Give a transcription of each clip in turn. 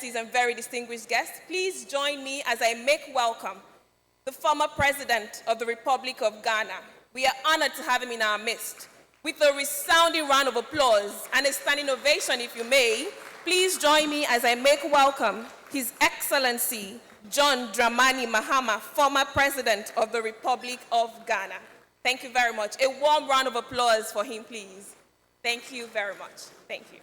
Excellencies and very distinguished guests, please join me as I make welcome the former President of the Republic of Ghana. We are honored to have him in our midst. With a resounding round of applause and a standing ovation, if you may, please join me as I make welcome His Excellency John Dramani Mahama, former President of the Republic of Ghana. Thank you very much. A warm round of applause for him, please. Thank you very much. Thank you.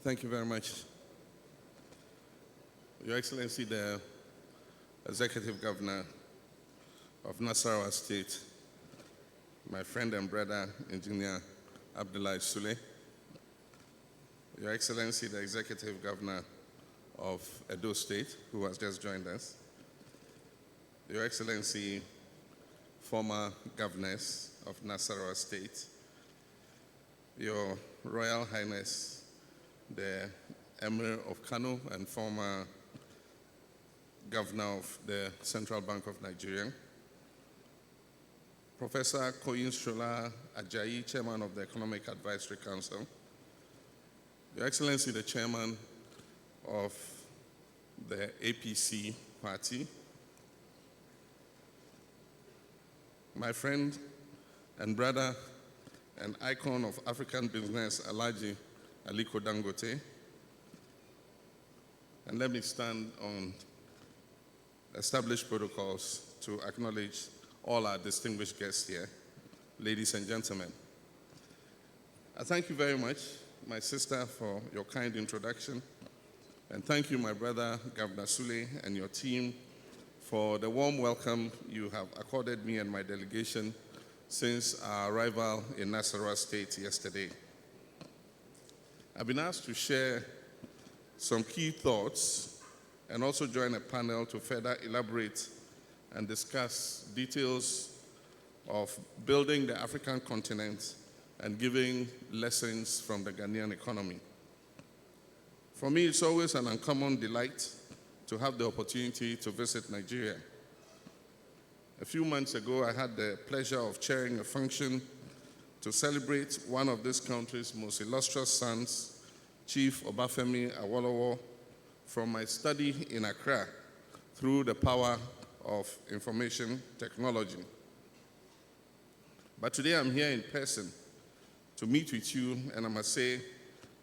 Thank you very much. Your Excellency, the Executive Governor of Nasarawa State, my friend and brother, Engineer Abdullahi Sule, Your Excellency, the Executive Governor of Edo State, who has just joined us, Your Excellency, former governors of Nasarawa State, Your Royal Highness, the Emir of Kano and former Governor of the Central Bank of Nigeria, Professor Koyin Shola Ajayi, Chairman of the Economic Advisory Council, Your Excellency, the Chairman of the APC Party, my friend and brother and icon of African business, Alhaji Aliko Dangote, and let me stand on established protocols to acknowledge all our distinguished guests here, ladies and gentlemen. I thank you very much, my sister, for your kind introduction, and thank you, my brother, Governor Sule, and your team for the warm welcome you have accorded me and my delegation since our arrival in Nasarawa State yesterday. I've been asked to share some key thoughts and also join a panel to further elaborate and discuss details of building the African continent and giving lessons from the Ghanaian economy. For me, it's always an uncommon delight to have the opportunity to visit Nigeria. A few months ago, I had the pleasure of chairing a function to celebrate one of this country's most illustrious sons, Chief Obafemi Awolowo, from my study in Accra through the power of information technology. But today I'm here in person to meet with you, and I must say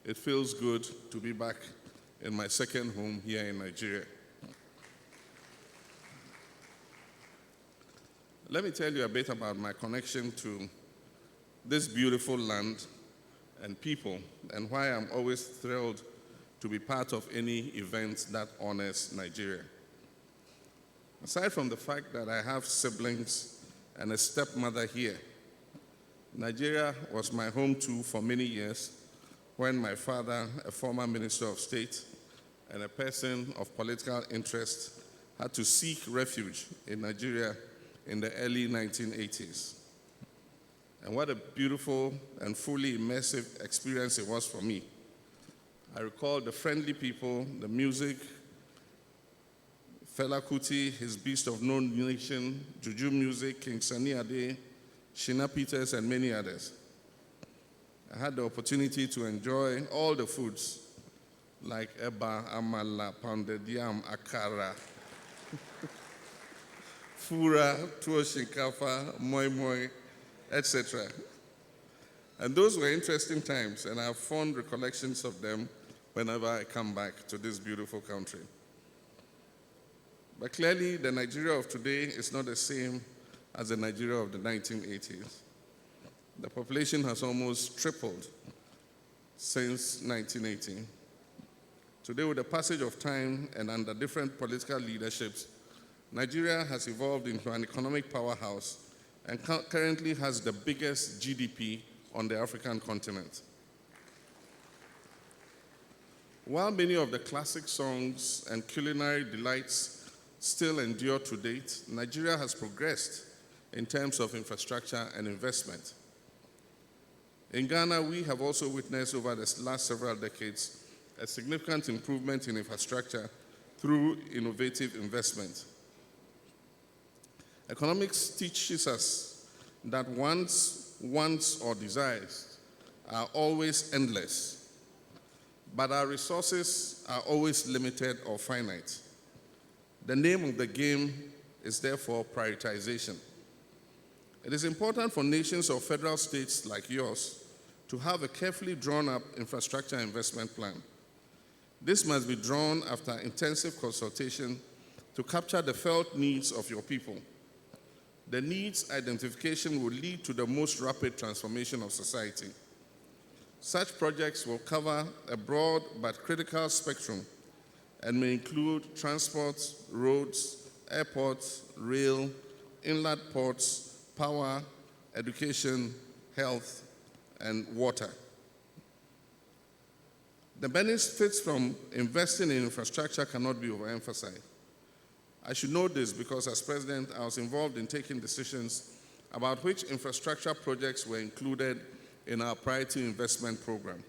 it feels good to be back in my second home here in Nigeria. Let me tell you a bit about my connection to this beautiful land and people, and why I'm always thrilled to be part of any event that honors Nigeria. Aside from the fact that I have siblings and a stepmother here, Nigeria was my home too for many years when my father, a former Minister of State and a person of political interest, had to seek refuge in Nigeria in the early 1980s. And what a beautiful and fully immersive experience it was for me. I recall the friendly people, the music, Fela Kuti, his Beast of No Nation, Juju music, King Sunny Ade, Shina Peters, and many others. I had the opportunity to enjoy all the foods like eba, amala, pounded yam, akara, fura, tuwo shinkafa, moi moi, etc. And those were interesting times, and I have fond recollections of them whenever I come back to this beautiful country. But clearly, the Nigeria of today is not the same as the Nigeria of the 1980s. The population has almost tripled since 1980. Today, with the passage of time and under different political leaderships, Nigeria has evolved into an economic powerhouse and currently has the biggest GDP on the African continent. While many of the classic songs and culinary delights still endure to date, Nigeria has progressed in terms of infrastructure and investment. In Ghana, we have also witnessed over the last several decades a significant improvement in infrastructure through innovative investment. Economics teaches us that one's wants or desires are always endless, but our resources are always limited or finite. The name of the game is therefore prioritization. It is important for nations or federal states like yours to have a carefully drawn-up infrastructure investment plan. This must be drawn after intensive consultation to capture the felt needs of your people. The needs identification will lead to the most rapid transformation of society. Such projects will cover a broad but critical spectrum and may include transport, roads, airports, rail, inland ports, power, education, health, and water. The benefits from investing in infrastructure cannot be overemphasized. I should note this because as president, I was involved in taking decisions about which infrastructure projects were included in our priority investment program.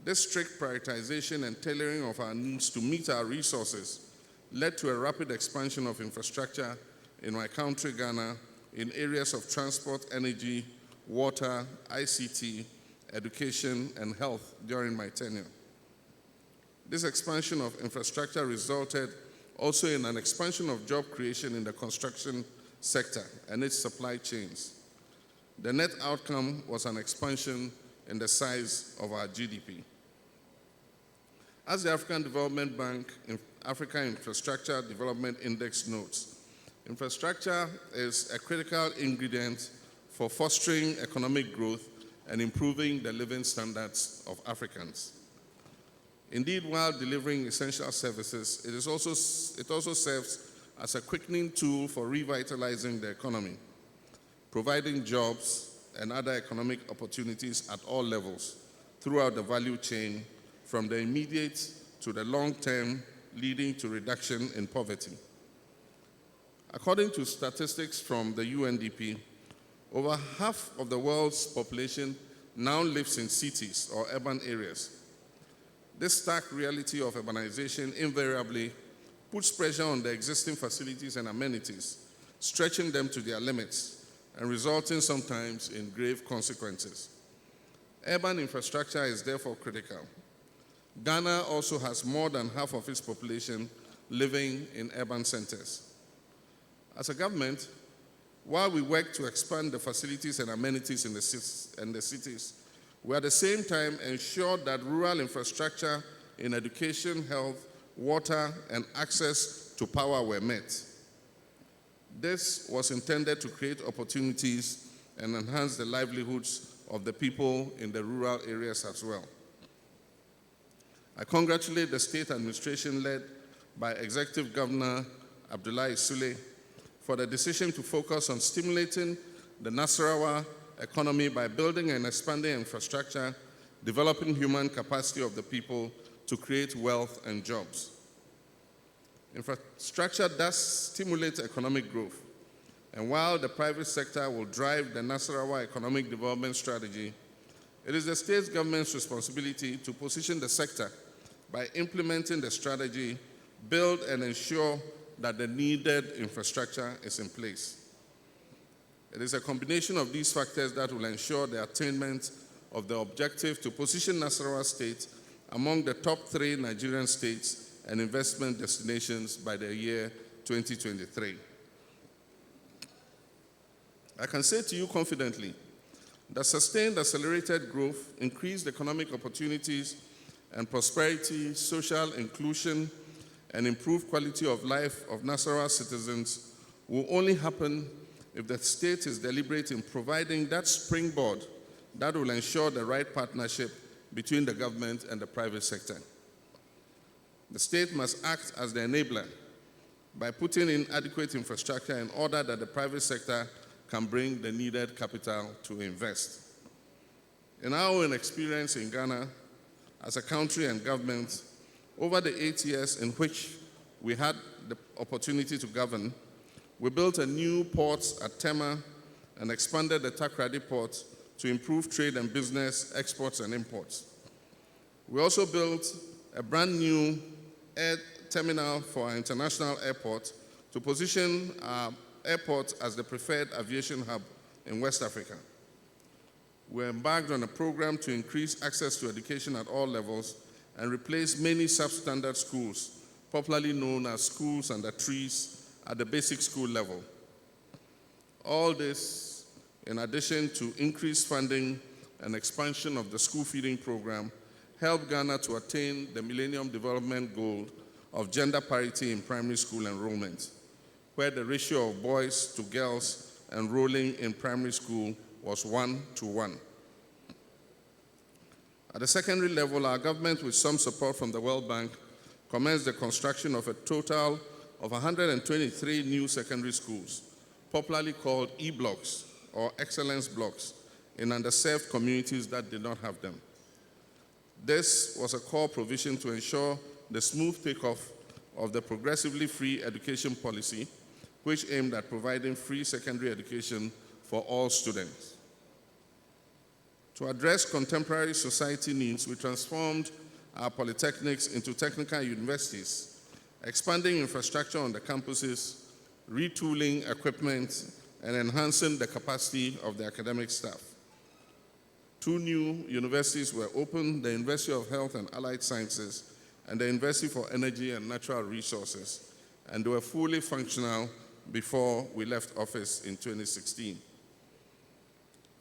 This strict prioritization and tailoring of our needs to meet our resources led to a rapid expansion of infrastructure in my country, Ghana, in areas of transport, energy, water, ICT, education, and health during my tenure. This expansion of infrastructure resulted also in an expansion of job creation in the construction sector and its supply chains. The net outcome was an expansion in the size of our GDP. As the African Development Bank Africa Infrastructure Development Index notes, infrastructure is a critical ingredient for fostering economic growth and improving the living standards of Africans. Indeed, while delivering essential services, it also serves as a quickening tool for revitalizing the economy, providing jobs and other economic opportunities at all levels throughout the value chain, from the immediate to the long term, leading to reduction in poverty. According to statistics from the UNDP, over half of the world's population now lives in cities or urban areas. This stark reality of urbanization invariably puts pressure on the existing facilities and amenities, stretching them to their limits and resulting sometimes in grave consequences. Urban infrastructure is therefore critical. Ghana also has more than half of its population living in urban centers. As a government, while we work to expand the facilities and amenities in the cities, we at the same time ensure that rural infrastructure in education, health, water, and access to power were met. This was intended to create opportunities and enhance the livelihoods of the people in the rural areas as well. I congratulate the state administration led by Executive Governor Abdullahi Sule for the decision to focus on stimulating the Nasarawa economy by building and expanding infrastructure, developing human capacity of the people to create wealth and jobs. Infrastructure does stimulate economic growth, and while the private sector will drive the Nasarawa economic development strategy, it is the state government's responsibility to position the sector by implementing the strategy, build and ensure that the needed infrastructure is in place. It is a combination of these factors that will ensure the attainment of the objective to position Nasarawa State among the top 3 Nigerian states and investment destinations by the year 2023. I can say to you confidently that sustained accelerated growth, increased economic opportunities and prosperity, social inclusion, and improved quality of life of Nasarawa citizens will only happen if the state is deliberate in providing that springboard that will ensure the right partnership between the government and the private sector. The state must act as the enabler by putting in adequate infrastructure in order that the private sector can bring the needed capital to invest. In our own experience in Ghana, as a country and government, over the 8 years in which we had the opportunity to govern, we built a new port at Tema and expanded the Takrady port to improve trade and business, exports and imports. We also built a brand new air terminal for our international airport to position our airport as the preferred aviation hub in West Africa. We embarked on a program to increase access to education at all levels and replace many substandard schools, popularly known as schools under trees, at the basic school level. All this, in addition to increased funding and expansion of the school feeding program, helped Ghana to attain the Millennium Development Goal of gender parity in primary school enrollment, where the ratio of boys to girls enrolling in primary school was 1:1. At the secondary level, our government, with some support from the World Bank, commenced the construction of a total of 123 new secondary schools, popularly called E-blocks or excellence blocks, in underserved communities that did not have them. This was a core provision to ensure the smooth takeoff of the progressively free education policy, which aimed at providing free secondary education for all students. To address contemporary society needs, we transformed our polytechnics into technical universities, expanding infrastructure on the campuses, retooling equipment, and enhancing the capacity of the academic staff. 2 new universities were opened, the University of Health and Allied Sciences and the University for Energy and Natural Resources, and they were fully functional before we left office in 2016.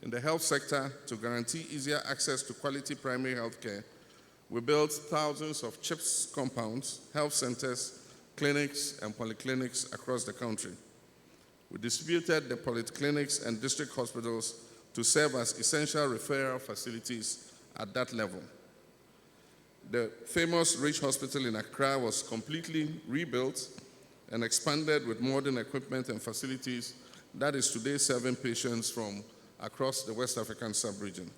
In the health sector, to guarantee easier access to quality primary health care, we built thousands of CHIPS compounds, health centers, clinics, and polyclinics across the country. We distributed the polyclinics and district hospitals to serve as essential referral facilities at that level. The famous Rich Hospital in Accra was completely rebuilt and expanded with modern equipment and facilities that is today serving patients from across the West African sub-region.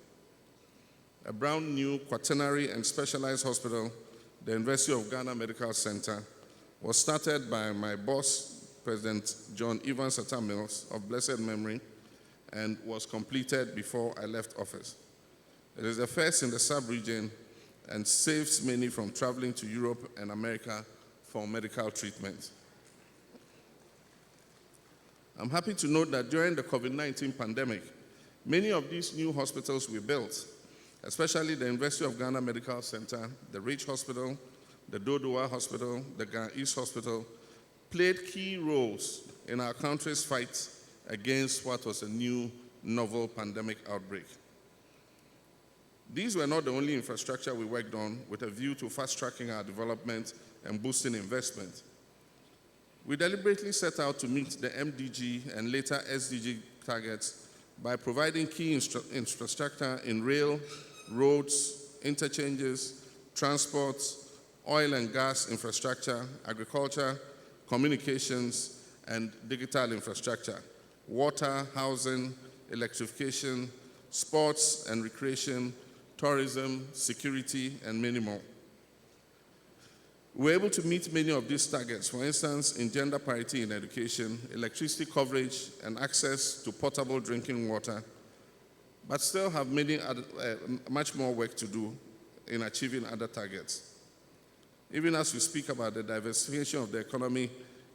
A brand new quaternary and specialized hospital, the University of Ghana Medical Center, was started by my boss, President John Evans Atta Mills of blessed memory, and was completed before I left office. It is the first in the sub-region and saves many from traveling to Europe and America for medical treatment. I'm happy to note that during the COVID-19 pandemic, many of these new hospitals we built, especially the University of Ghana Medical Center, the Rich Hospital, the Dodowa Hospital, the Ghana East Hospital, played key roles in our country's fight against what was a new novel pandemic outbreak. These were not the only infrastructure we worked on with a view to fast-tracking our development and boosting investment. We deliberately set out to meet the MDG and later SDG targets by providing key infrastructure in rail, roads, interchanges, transport, oil and gas infrastructure, agriculture, communications, and digital infrastructure, water, housing, electrification, sports and recreation, tourism, security, and many more. We were able to meet many of these targets, for instance, in gender parity in education, electricity coverage, and access to potable drinking water, but still have much more work to do in achieving other targets. Even as we speak about the diversification of the economy,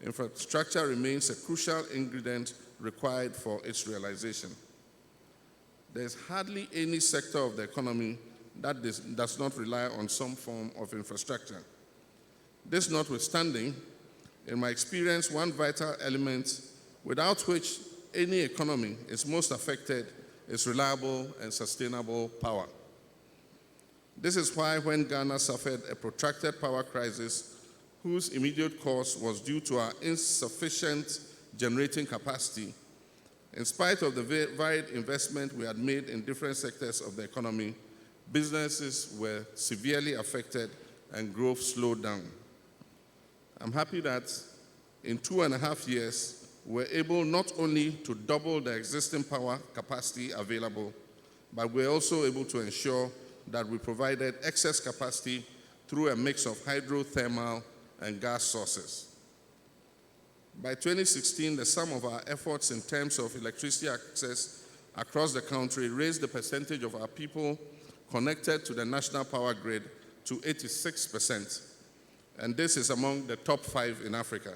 infrastructure remains a crucial ingredient required for its realization. There's hardly any sector of the economy that does not rely on some form of infrastructure. This notwithstanding, in my experience, one vital element without which any economy is most affected is reliable and sustainable power. This is why when Ghana suffered a protracted power crisis, whose immediate cause was due to our insufficient generating capacity, in spite of the varied investment we had made in different sectors of the economy, businesses were severely affected and growth slowed down. I'm happy that in 2.5 years, we're able not only to double the existing power capacity available, but we're also able to ensure that we provided excess capacity through a mix of hydrothermal and gas sources. By 2016, the sum of our efforts in terms of electricity access across the country raised the percentage of our people connected to the national power grid to 86%, and this is among the top 5 in Africa.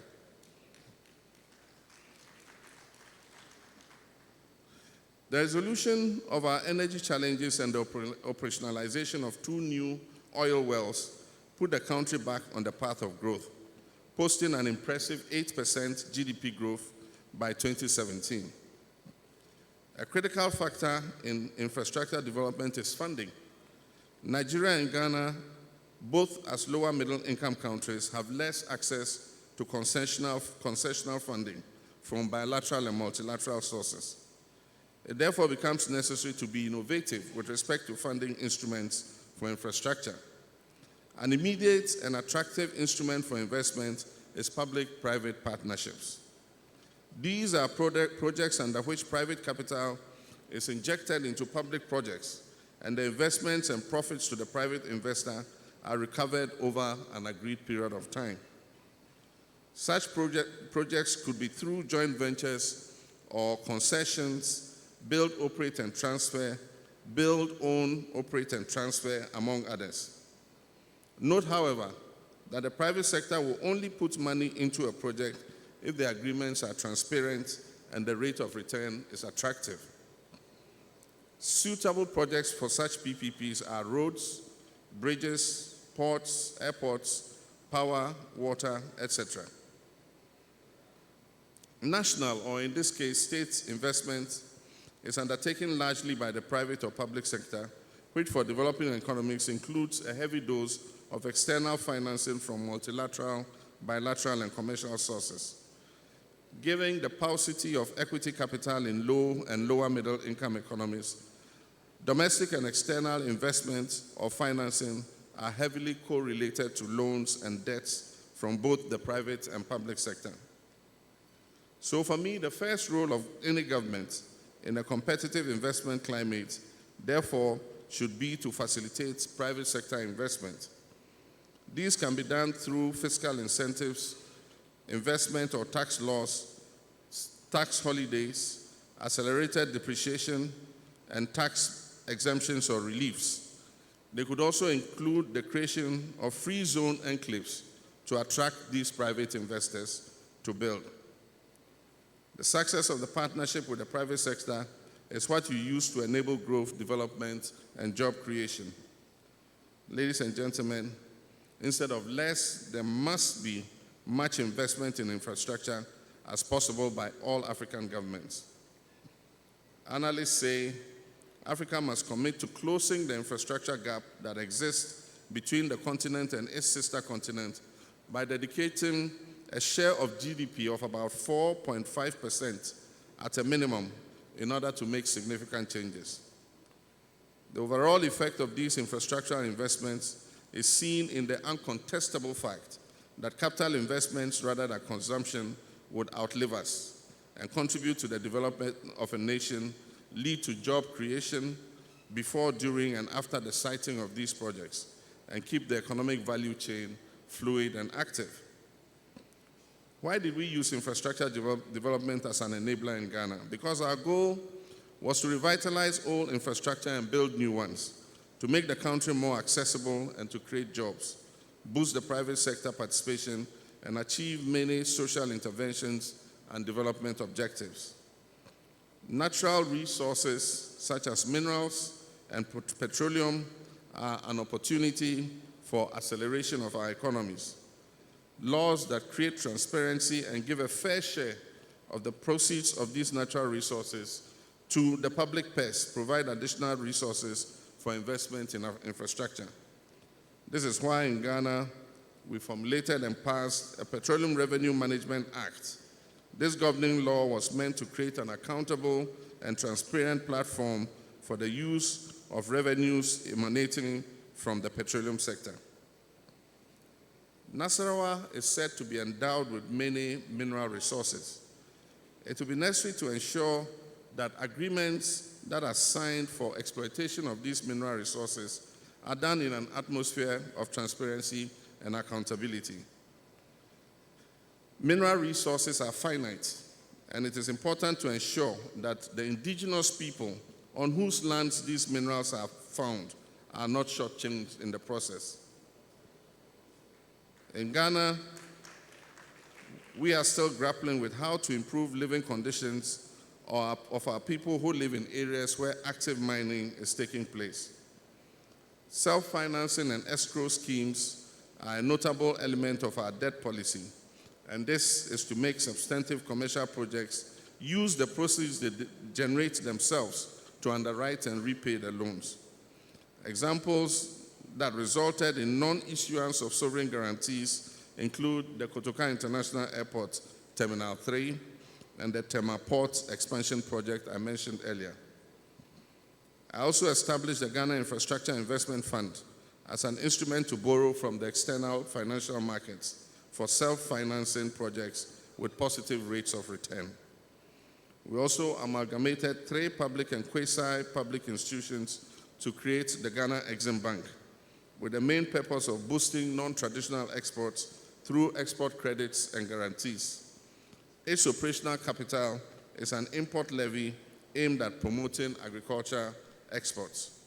The resolution of our energy challenges and the operationalization of 2 new oil wells put the country back on the path of growth, posting an impressive 8% GDP growth by 2017. A critical factor in infrastructure development is funding. Nigeria and Ghana, both as lower middle income countries, have less access to concessional funding from bilateral and multilateral sources. It therefore becomes necessary to be innovative with respect to funding instruments for infrastructure. An immediate and attractive instrument for investment is public-private partnerships. These are projects under which private capital is injected into public projects, and the investments and profits to the private investor are recovered over an agreed period of time. Such projects could be through joint ventures or concessions, build, operate, and transfer, build, own, operate, and transfer, among others. Note, however, that the private sector will only put money into a project if the agreements are transparent and the rate of return is attractive. Suitable projects for such PPPs are roads, bridges, ports, airports, power, water, etc. National, or in this case, state investment is undertaken largely by the private or public sector, which for developing economies includes a heavy dose of external financing from multilateral, bilateral, and commercial sources. Given the paucity of equity capital in low and lower middle income economies, domestic and external investments or financing are heavily correlated to loans and debts from both the private and public sector. So for me, the first role of any government in a competitive investment climate, therefore, should be to facilitate private sector investment. These can be done through fiscal incentives, investment or tax laws, tax holidays, accelerated depreciation, and tax exemptions or reliefs. They could also include the creation of free zone enclaves to attract these private investors to build. The success of the partnership with the private sector is what you use to enable growth, development, and job creation. Ladies and gentlemen, instead of less, there must be much investment in infrastructure as possible by all African governments. Analysts say Africa must commit to closing the infrastructure gap that exists between the continent and its sister continent by dedicating a share of GDP of about 4.5% at a minimum in order to make significant changes. The overall effect of these infrastructural investments is seen in the uncontestable fact that capital investments rather than consumption would outlive us and contribute to the development of a nation, lead to job creation before, during, and after the siting of these projects, and keep the economic value chain fluid and active. Why did we use infrastructure development as an enabler in Ghana? Because our goal was to revitalize old infrastructure and build new ones, to make the country more accessible and to create jobs, boost the private sector participation, and achieve many social interventions and development objectives. Natural resources such as minerals and petroleum are an opportunity for acceleration of our economies. Laws that create transparency and give a fair share of the proceeds of these natural resources to the public purse provide additional resources for investment in our infrastructure. This is why in Ghana, we formulated and passed a Petroleum Revenue Management Act. This governing law was meant to create an accountable and transparent platform for the use of revenues emanating from the petroleum sector. Nasarawa is said to be endowed with many mineral resources. It will be necessary to ensure that agreements that are signed for exploitation of these mineral resources are done in an atmosphere of transparency and accountability. Mineral resources are finite, and it is important to ensure that the indigenous people on whose lands these minerals are found are not shortchanged in the process. In Ghana, we are still grappling with how to improve living conditions of our people who live in areas where active mining is taking place. Self-financing and escrow schemes are a notable element of our debt policy, and this is to make substantive commercial projects use the proceeds they generate themselves to underwrite and repay the loans. Examples that resulted in non-issuance of sovereign guarantees include the Kotoka International Airport Terminal 3 and the Tema Port expansion project I mentioned earlier. I also established the Ghana Infrastructure Investment Fund as an instrument to borrow from the external financial markets for self-financing projects with positive rates of return. We also amalgamated 3 public and quasi-public institutions to create the Ghana Exim Bank, with the main purpose of boosting non-traditional exports through export credits and guarantees. Its operational capital is an import levy aimed at promoting agriculture exports.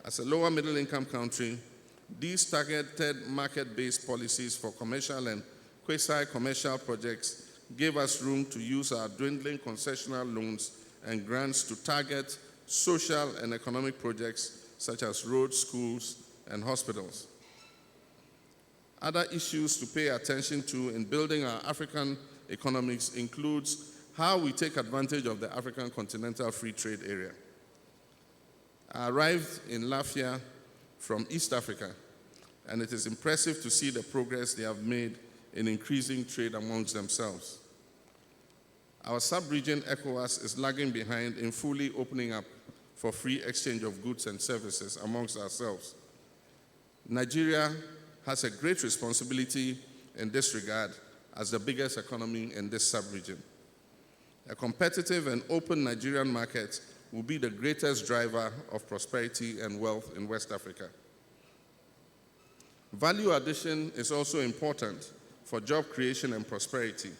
As a lower middle income country, these targeted market-based policies for commercial and quasi-commercial projects gave us room to use our dwindling concessional loans and grants to target social and economic projects such as roads, schools, and hospitals. Other issues to pay attention to in building our African economies includes how we take advantage of the African Continental Free Trade Area. I arrived in Lafia from East Africa, and it is impressive to see the progress they have made in increasing trade amongst themselves. Our sub-region ECOWAS is lagging behind in fully opening up for free exchange of goods and services amongst ourselves. Nigeria has a great responsibility in this regard as the biggest economy in this sub-region. A competitive and open Nigerian market will be the greatest driver of prosperity and wealth in West Africa. Value addition is also important for job creation and prosperity.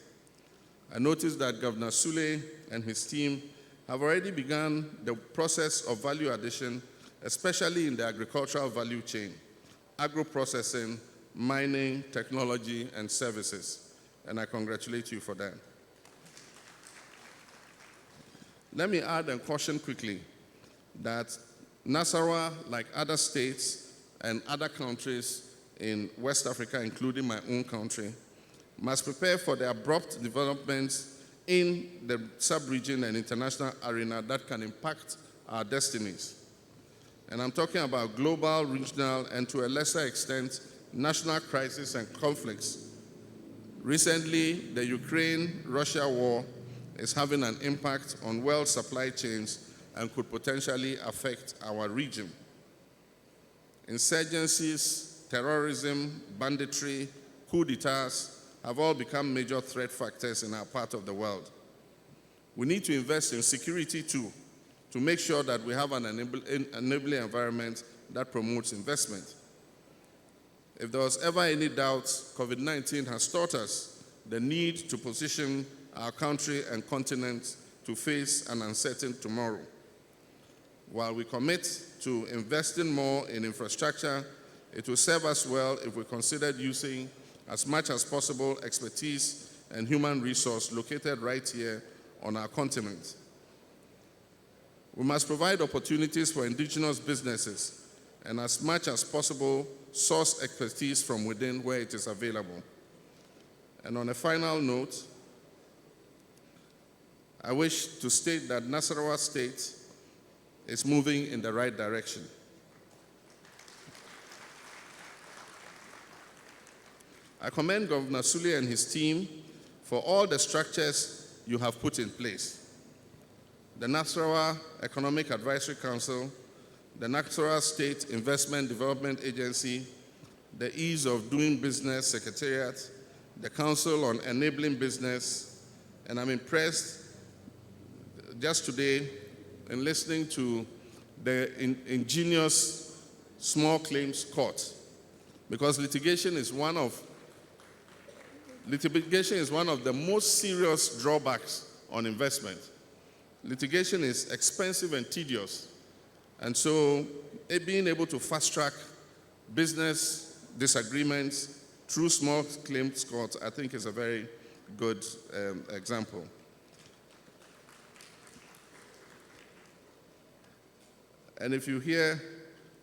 I noticed that Governor Sule and his team have already begun the process of value addition, especially in the agricultural value chain, agro-processing, mining, technology, and services, and I congratulate you for that. Let me add and caution quickly that Nasarawa, like other states and other countries in West Africa, including my own country, must prepare for the abrupt developments in the sub-region and international arena that can impact our destinies. And I'm talking about global, regional, and to a lesser extent, national crises and conflicts. Recently, the Ukraine-Russia war is having an impact on world supply chains and could potentially affect our region. Insurgencies, terrorism, banditry, coup d'etats have all become major threat factors in our part of the world. We need to invest in security too, to make sure that we have an enabling environment that promotes investment. If there was ever any doubt, COVID-19 has taught us the need to position our country and continent to face an uncertain tomorrow. While we commit to investing more in infrastructure, it will serve us well if we considered using as much as possible expertise and human resource located right here on our continent. We must provide opportunities for indigenous businesses and as much as possible source expertise from within where it is available. And on a final note, I wish to state that Nasarawa State is moving in the right direction. I commend Governor Sule and his team for all the structures you have put in place. The Nasarawa Economic Advisory Council, the Nasarawa State Investment Development Agency, the Ease of Doing Business Secretariat, the Council on Enabling Business, and I'm impressed just today in listening to the ingenious Small Claims Court, because litigation is one of Litigation is one of the most serious drawbacks on investment. Litigation is expensive and tedious. And so being able to fast-track business disagreements through small claims courts, I think, is a very good example. And if you hear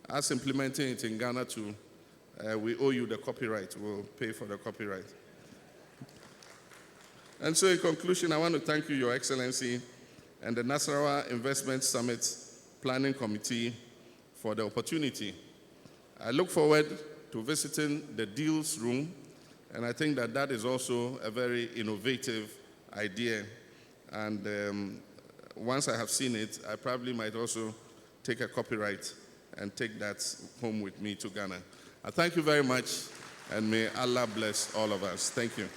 us implementing it in Ghana too, we owe you the copyright. We'll pay for the copyright. And so in conclusion, I want to thank you, Your Excellency, and the Nasarawa Investment Summit Planning Committee for the opportunity. I look forward to visiting the deals room, and I think that that is also a very innovative idea. And once I have seen it, I probably might also take a copyright and take that home with me to Ghana. I thank you very much, and may Allah bless all of us. Thank you.